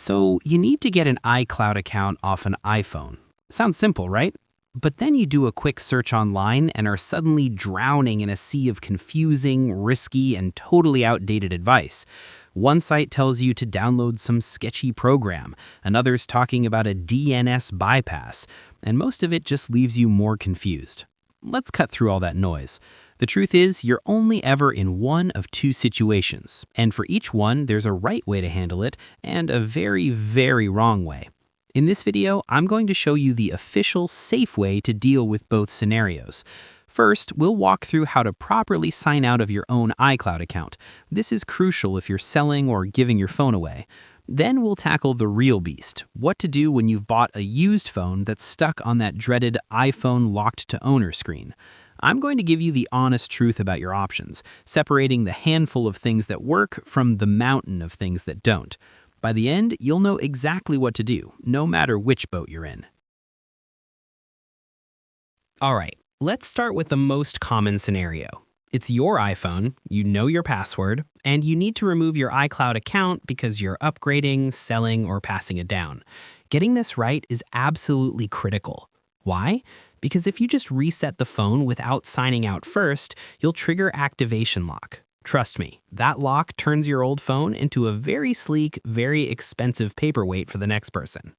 So you need to get an iCloud account off an iPhone. Sounds simple, right? But then you do a quick search online and are suddenly drowning in a sea of confusing, risky, and totally outdated advice. One site tells you to download some sketchy program, another's talking about a DNS bypass, and most of it just leaves you more confused. Let's cut through all that noise. The truth is, you're only ever in one of two situations, and for each one, there's a right way to handle it and a very, very wrong way. In this video, I'm going to show you the official, safe way to deal with both scenarios. First, we'll walk through how to properly sign out of your own iCloud account. This is crucial if you're selling or giving your phone away. Then we'll tackle the real beast, what to do when you've bought a used phone that's stuck on that dreaded iPhone locked to owner screen. I'm going to give you the honest truth about your options, separating the handful of things that work from the mountain of things that don't. By the end, you'll know exactly what to do, no matter which boat you're in. All right, let's start with the most common scenario. It's your iPhone, you know your password, and you need to remove your iCloud account because you're upgrading, selling, or passing it down. Getting this right is absolutely critical. Why? Because if you just reset the phone without signing out first, you'll trigger activation lock. Trust me, that lock turns your old phone into a very sleek, very expensive paperweight for the next person.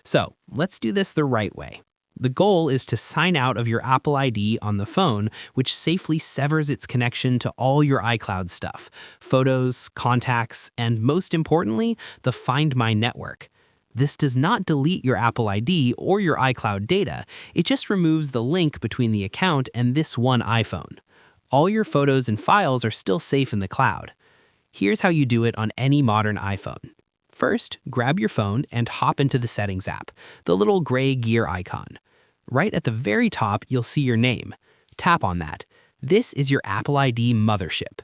So, let's do this the right way. The goal is to sign out of your Apple ID on the phone, which safely severs its connection to all your iCloud stuff, photos, contacts, and most importantly, the Find My network. This does not delete your Apple ID or your iCloud data, it just removes the link between the account and this one iPhone. All your photos and files are still safe in the cloud. Here's how you do it on any modern iPhone. First, grab your phone and hop into the Settings app, the little gray gear icon. Right at the very top, you'll see your name. Tap on that. This is your Apple ID mothership.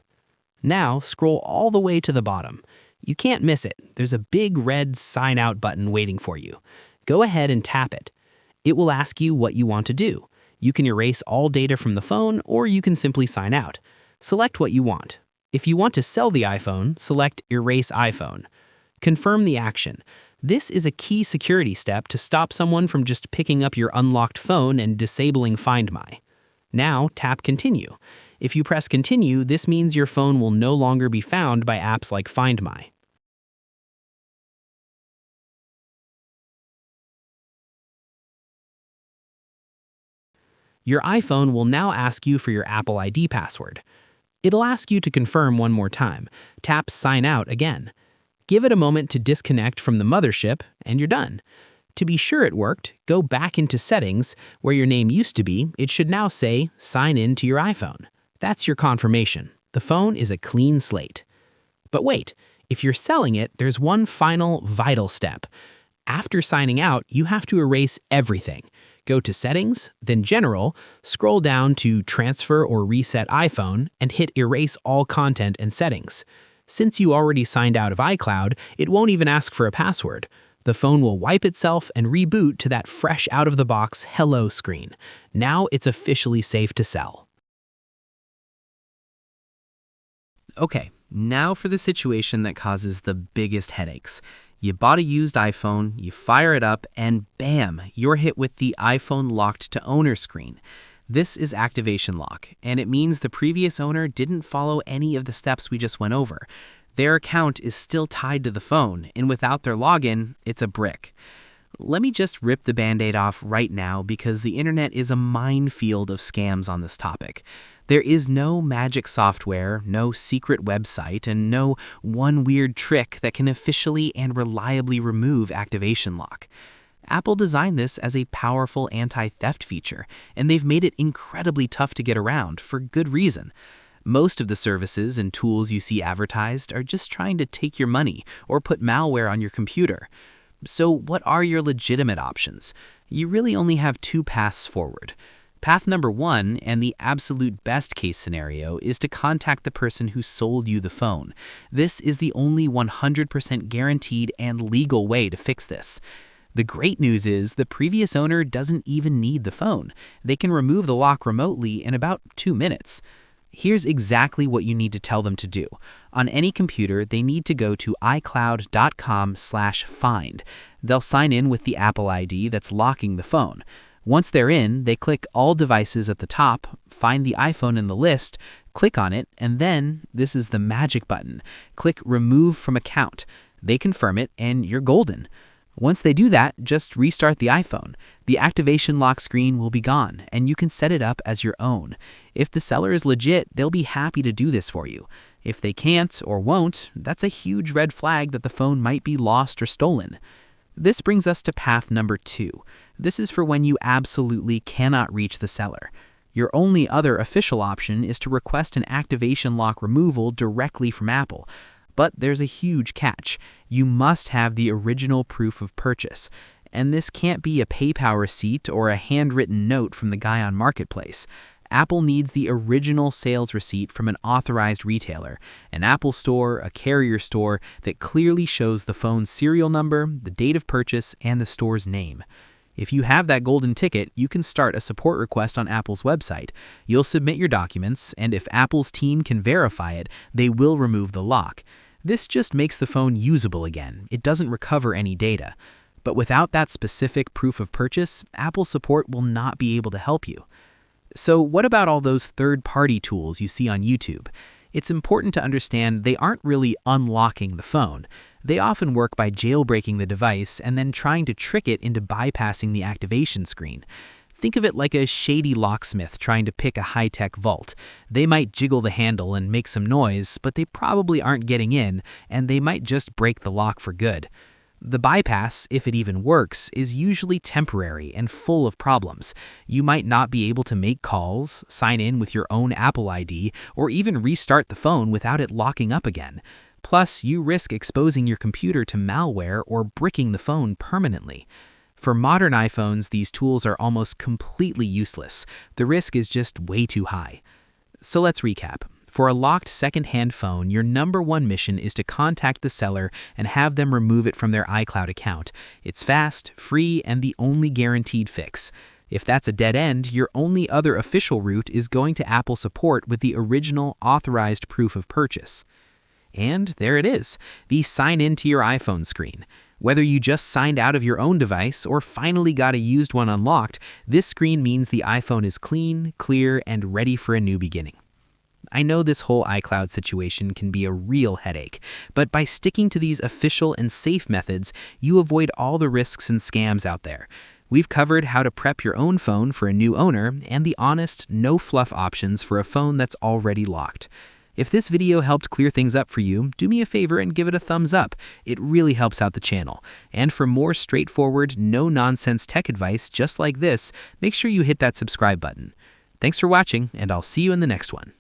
Now, scroll all the way to the bottom. You can't miss it. There's a big red Sign Out button waiting for you. Go ahead and tap it. It will ask you what you want to do. You can erase all data from the phone, or you can simply sign out. Select what you want. If you want to sell the iPhone, select Erase iPhone. Confirm the action. This is a key security step to stop someone from just picking up your unlocked phone and disabling Find My. Now, tap Continue. If you press Continue, this means your phone will no longer be found by apps like Find My. Your iPhone will now ask you for your Apple ID password. It'll ask you to confirm one more time. Tap Sign Out again. Give it a moment to disconnect from the mothership, and you're done. To be sure it worked, go back into Settings. Where your name used to be, it should now say Sign In to your iPhone. That's your confirmation. The phone is a clean slate. But wait, if you're selling it, there's one final vital step. After signing out, you have to erase everything. Go to Settings, then General, scroll down to Transfer or Reset iPhone, and hit Erase all content and settings. Since you already signed out of iCloud, it won't even ask for a password. The phone will wipe itself and reboot to that fresh out-of-the-box Hello screen. Now it's officially safe to sell. Okay, now for the situation that causes the biggest headaches. You bought a used iPhone, you fire it up, and bam, you're hit with the iPhone locked to owner screen. This is activation lock, and it means the previous owner didn't follow any of the steps we just went over. Their account is still tied to the phone, and without their login, it's a brick. Let me just rip the Band-Aid off right now because the internet is a minefield of scams on this topic. There is no magic software, no secret website, and no one weird trick that can officially and reliably remove activation lock. Apple designed this as a powerful anti-theft feature, and they've made it incredibly tough to get around for good reason. Most of the services and tools you see advertised are just trying to take your money or put malware on your computer. So what are your legitimate options? You really only have two paths forward. Path number one, and the absolute best case scenario, is to contact the person who sold you the phone. This is the only 100% guaranteed and legal way to fix this. The great news is the previous owner doesn't even need the phone. They can remove the lock remotely in about 2 minutes. Here's exactly what you need to tell them to do. On any computer, they need to go to iCloud.com/find. They'll sign in with the Apple ID that's locking the phone. Once they're in, they click All Devices at the top, find the iPhone in the list, click on it, and then, this is the magic button, click Remove from Account. They confirm it, and you're golden. Once they do that, just restart the iPhone. The activation lock screen will be gone, and you can set it up as your own. If the seller is legit, they'll be happy to do this for you. If they can't or won't, that's a huge red flag that the phone might be lost or stolen. This brings us to path number 2. This is for when you absolutely cannot reach the seller. Your only other official option is to request an activation lock removal directly from Apple. But there's a huge catch. You must have the original proof of purchase. And this can't be a PayPal receipt or a handwritten note from the guy on Marketplace. Apple needs the original sales receipt from an authorized retailer, an Apple store, a carrier store that clearly shows the phone's serial number, the date of purchase, and the store's name. If you have that golden ticket, you can start a support request on Apple's website. You'll submit your documents, and if Apple's team can verify it, they will remove the lock. This just makes the phone usable again. It doesn't recover any data. But without that specific proof of purchase, Apple support will not be able to help you. So what about all those third-party tools you see on YouTube? It's important to understand they aren't really unlocking the phone. They often work by jailbreaking the device and then trying to trick it into bypassing the activation screen. Think of it like a shady locksmith trying to pick a high-tech vault. They might jiggle the handle and make some noise, but they probably aren't getting in, and they might just break the lock for good. The bypass, if it even works, is usually temporary and full of problems. You might not be able to make calls, sign in with your own Apple ID, or even restart the phone without it locking up again. Plus, you risk exposing your computer to malware or bricking the phone permanently. For modern iPhones, these tools are almost completely useless. The risk is just way too high. So let's recap. For a locked second-hand phone, your number one mission is to contact the seller and have them remove it from their iCloud account. It's fast, free, and the only guaranteed fix. If that's a dead end, your only other official route is going to Apple support with the original authorized proof of purchase. And there it is, the sign in to your iPhone screen. Whether you just signed out of your own device or finally got a used one unlocked, this screen means the iPhone is clean, clear, and ready for a new beginning. I know this whole iCloud situation can be a real headache, but by sticking to these official and safe methods, you avoid all the risks and scams out there. We've covered how to prep your own phone for a new owner and the honest, no-fluff options for a phone that's already locked. If this video helped clear things up for you, do me a favor and give it a thumbs up. It really helps out the channel. And for more straightforward, no-nonsense tech advice just like this, make sure you hit that subscribe button. Thanks for watching, and I'll see you in the next one.